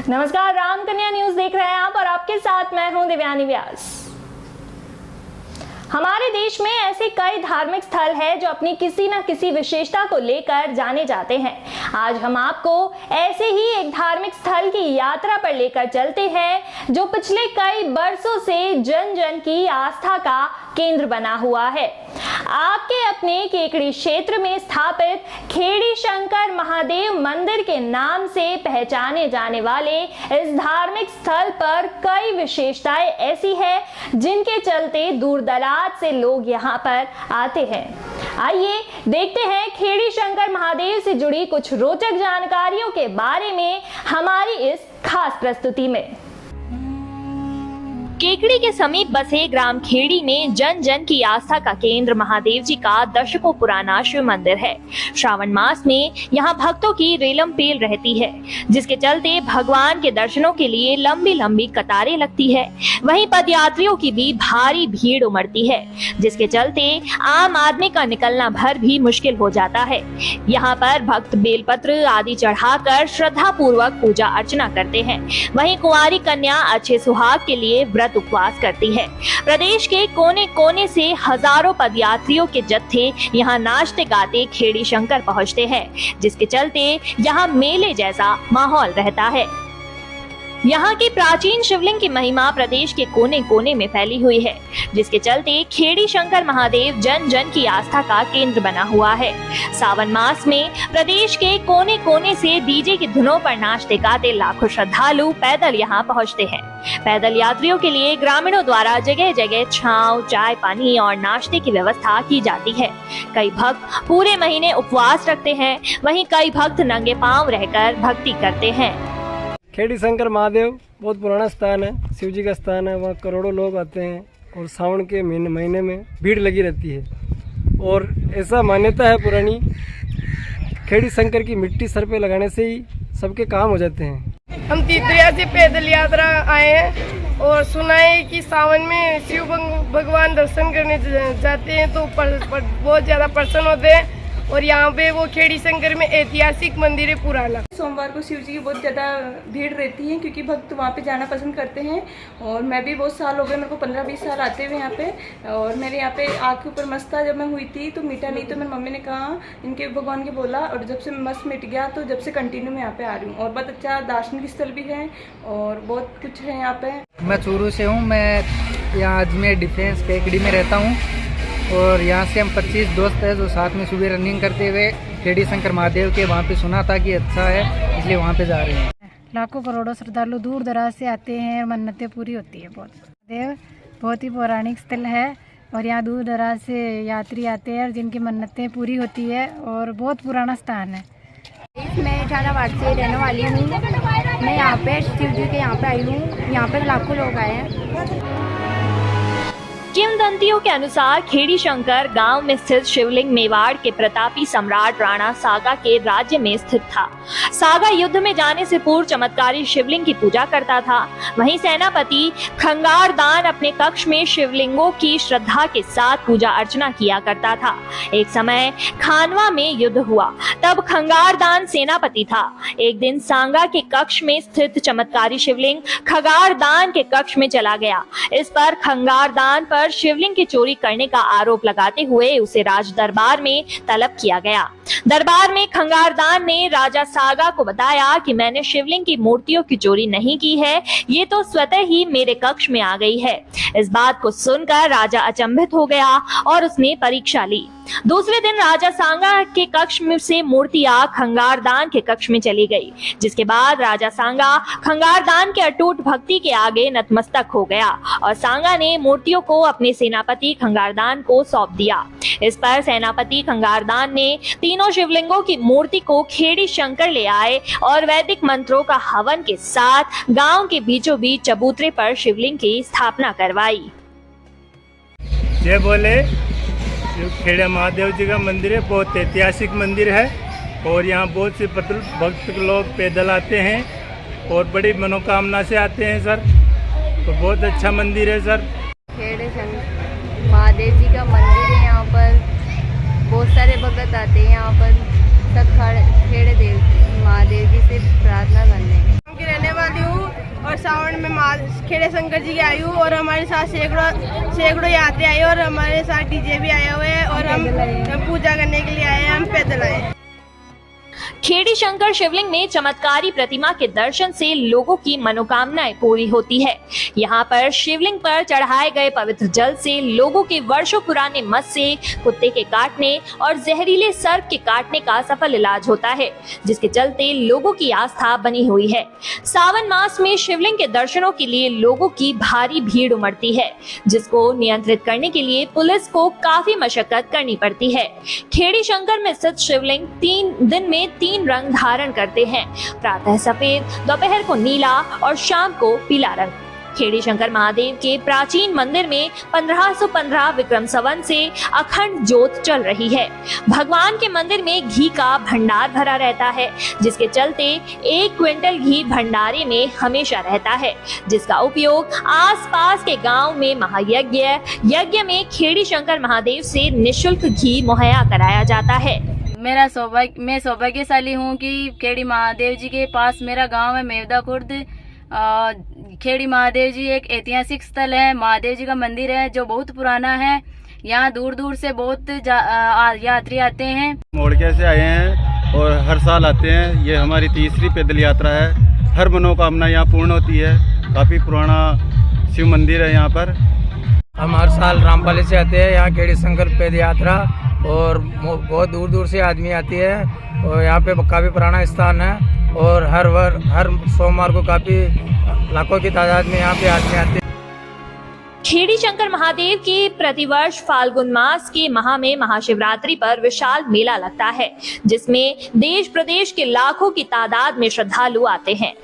नमस्कार, राम कन्या न्यूज देख रहे हैं आप और आपके साथ मैं हूं दिव्यानी व्यास। हमारे देश में ऐसे कई धार्मिक स्थल हैं जो अपनी किसी न किसी विशेषता को लेकर जाने जाते हैं। आज हम आपको ऐसे ही एक धार्मिक स्थल की यात्रा पर लेकर चलते हैं जो पिछले कई वर्षों से जन जन की आस्था का केंद्र बना हुआ है। आपके अपने केकड़ी क्षेत्र में स्थापित खेड़ी शंकर महादेव मंदिर के नाम से पहचाने जाने वाले इस धार्मिक स्थल पर कई विशेषताएं ऐसी है जिनके चलते दूर दराज से लोग यहाँ पर आते हैं। आइए देखते हैं खेड़ी शंकर महादेव से जुड़ी कुछ रोचक जानकारियों के बारे में हमारी इस खास प्रस्तुति में। केकड़ी के समीप बसे ग्राम खेड़ी में जन जन की आस्था का केंद्र महादेव जी का दशकों पुराना शिव मंदिर है। श्रावण मास में यहाँ भक्तों की रेलम पेल रहती है, जिसके चलते भगवान के दर्शनों के लिए लंबी लंबी कतारें लगती है। वहीं पदयात्रियों की भी भारी भीड़ उमड़ती है, जिसके चलते आम आदमी का निकलना भर भी मुश्किल हो जाता है। यहाँ पर भक्त बेलपत्र आदि चढ़ाकर श्रद्धा पूर्वक पूजा अर्चना करते हैं। वहीं कुंवारी कन्या अच्छे सुहाग के लिए व्रत उपवास करती है। प्रदेश के कोने कोने से हजारों पदयात्रियों के जत्थे यहाँ नाचते गाते खेड़ी शंकर पहुँचते हैं, जिसके चलते यहाँ मेले जैसा माहौल रहता है। यहाँ की प्राचीन शिवलिंग की महिमा प्रदेश के कोने कोने में फैली हुई है, जिसके चलते खेड़ी शंकर महादेव जन जन की आस्था का केंद्र बना हुआ है। सावन मास में प्रदेश के कोने कोने से डीजे की धुनों पर नाचते गाते लाखों श्रद्धालु पैदल यहाँ पहुँचते हैं। पैदल यात्रियों के लिए ग्रामीणों द्वारा जगह जगह छांव, चाय पानी और नाश्ते की व्यवस्था की जाती है। कई भक्त पूरे महीने उपवास रखते हैं, वहीं कई भक्त नंगे पांव रहकर भक्ति करते हैं। खेड़ी शंकर महादेव बहुत पुराना स्थान है, शिव जी का स्थान है। वहाँ करोड़ों लोग आते हैं और सावन के महीने में भीड़ लगी रहती है। और ऐसा मान्यता है पुरानी, खेड़ी शंकर की मिट्टी सर पे लगाने से ही सबके काम हो जाते हैं। हम तीर्थयात्री से पैदल यात्रा आए हैं और सुना है कि सावन में शिव भगवान दर्शन करने जाते हैं तो बहुत ज़्यादा प्रसन्न होते हैं। और यहाँ पे वो खेड़ी शंकर में ऐतिहासिक मंदिर है पुराना। सोमवार को शिव जी की बहुत ज़्यादा भीड़ रहती है क्योंकि भक्त वहाँ पे जाना पसंद करते हैं। और मैं भी बहुत साल हो गए, मेरे को 15-20 साल आते हुए यहाँ पे। और मेरे यहाँ पे आँख के ऊपर मस्त था, जब मैं हुई थी तो मीठा नहीं, तो मेरी मम्मी ने कहा इनके भगवान के बोला, और जब से मस्त मिट गया तो जब से कंटिन्यू मैं यहाँ पे आ रही हूँ। और बहुत अच्छा दार्शनिक स्थल भी है और बहुत कुछ है यहाँ पे। मैं चूरू से हूँ, मैं यहाँ अजमेर डिफेंस केकड़ी में रहता हूँ। और यहाँ से हम 25 दोस्त हैं जो साथ में सुबह रनिंग करते हुए खेड़ी शंकर महादेव के वहाँ पे सुना था कि अच्छा है, इसलिए वहाँ पे जा रहे हैं। लाखों करोड़ों श्रद्धालु दूर दराज से आते हैं और मन्नतें पूरी होती है। महादेव बहुत ही पौराणिक स्थल है और यहाँ दूर दराज से यात्री आते हैं और जिनकी मन्नतें पूरी होती है और बहुत पुराना स्थान है। मैं झालावाड़ से रहने वाली हूँ। मैं यहाँ पे शिव जी के यहाँ पे आई हूँ। यहाँ पे लाखों लोग आए हैं। किंवदंतियों के अनुसार खेड़ी शंकर गांव में स्थित शिवलिंग मेवाड़ के प्रतापी सम्राट राणा सागा के राज्य में स्थित था। सागा युद्ध में जाने से पूर्व चमत्कारी शिवलिंग की पूजा करता था। वहीं सेनापति खंगारदान अपने कक्ष में शिवलिंगों की श्रद्धा के साथ पूजा अर्चना किया करता था। एक समय खानवा में युद्ध हुआ, तब खंगारदान सेनापति था। एक दिन सांगा के कक्ष में स्थित चमत्कारी शिवलिंग खंगारदान के कक्ष में चला गया। इस पर खंगारदान पर शिवलिंग की चोरी करने का आरोप लगाते हुए उसे राज दरबार में तलब किया गया। दरबार में खंगारदान ने राजा सागा को बताया कि मैंने शिवलिंग की मूर्तियों की चोरी नहीं की है, ये तो स्वतः ही मेरे कक्ष में आ गई है। इस बात को सुनकर राजा अचंभित हो गया और उसने परीक्षा ली। दूसरे दिन राजा सांगा के कक्ष में से मूर्तियां खंगारदान के कक्ष में चली गई, जिसके बाद राजा सांगा खंगारदान के अटूट भक्ति के आगे नतमस्तक हो गया और सांगा ने मूर्तियों को अपने सेनापति खंगारदान को सौंप दिया। इस पर सेनापति खंगारदान ने तीनों शिवलिंगों की मूर्ति को खेड़ी शंकर ले आए और वैदिक मंत्रों का हवन के साथ गांव के बीचों बीच चबूतरे पर शिवलिंग की स्थापना करवाई। जय बोले। जो खेड़ा महादेव जी का मंदिर है बहुत ऐतिहासिक मंदिर है और यहाँ बहुत से भक्त लोग पैदल आते हैं और बड़ी मनोकामना से आते हैं सर। तो बहुत अच्छा मंदिर है सर। खेड़े महादेव जी का मंदिर है। यहाँ पर बहुत सारे भक्त आते हैं। यहाँ पर सब खेड़े महादेव जी से प्रार्थना करने। रहने वाली खेड़े शंकर जी के आई हूँ और हमारे साथ सैकड़ों यात्री आए और हमारे साथ डीजे भी आया हुआ है और हम पूजा करने के लिए आए हैं, हम पैदल आए हैं। खेड़ी शंकर शिवलिंग में चमत्कारी प्रतिमा के दर्शन से लोगों की मनोकामनाएं पूरी होती है। यहाँ पर शिवलिंग पर चढ़ाए गए पवित्र जल से लोगों के वर्षों पुराने मस्से, कुत्ते के काटने और जहरीले सर्प के काटने का सफल इलाज होता है, जिसके चलते लोगों की आस्था बनी हुई है। सावन मास में शिवलिंग के दर्शनों के लिए लोगों की भारी भीड़ उमड़ती है, जिसको नियंत्रित करने के लिए पुलिस को काफी मशक्कत करनी पड़ती है। खेड़ी शंकर में स्थित शिवलिंग 3 दिन में 3 रंग धारण करते हैं, प्रातः सफेद, दोपहर को नीला और शाम को पीला रंग। खेड़ी शंकर महादेव के प्राचीन मंदिर में 1515 विक्रम संवत से अखंड ज्योत चल रही है। भगवान के मंदिर में घी का भंडार भरा रहता है, जिसके चलते 1 क्विंटल घी भंडारे में हमेशा रहता है, जिसका उपयोग आसपास के गांव में महायज्ञ में खेड़ी शंकर महादेव से निःशुल्क घी मुहैया कराया जाता है। मैं सौभाग्यशाली हूँ कि खेड़ी महादेव जी के पास मेरा गांव है मेवदा खुर्द। खेड़ी महादेव जी एक ऐतिहासिक स्थल है, महादेव जी का मंदिर है जो बहुत पुराना है। यहाँ दूर दूर से बहुत यात्री आते हैं। मोड़के से आए हैं और हर साल आते हैं। ये हमारी तीसरी पैदल यात्रा है। हर मनोकामना यहाँ पूर्ण होती है। काफ़ी पुराना शिव मंदिर है यहाँ पर। हम हर साल रामपाली से आते हैं यहाँ खेड़ी शंकर पैदल यात्रा, और बहुत दूर दूर से आदमी आती है और यहाँ पे काफ़ी पुराना स्थान है और हर सोमवार को काफ़ी लाखों की तादाद में यहाँ पे आदमी आते हैं। खेड़ी शंकर महादेव के प्रतिवर्ष फाल्गुन मास के माह में महाशिवरात्रि पर विशाल मेला लगता है, जिसमें देश प्रदेश के लाखों की तादाद में श्रद्धालु आते हैं।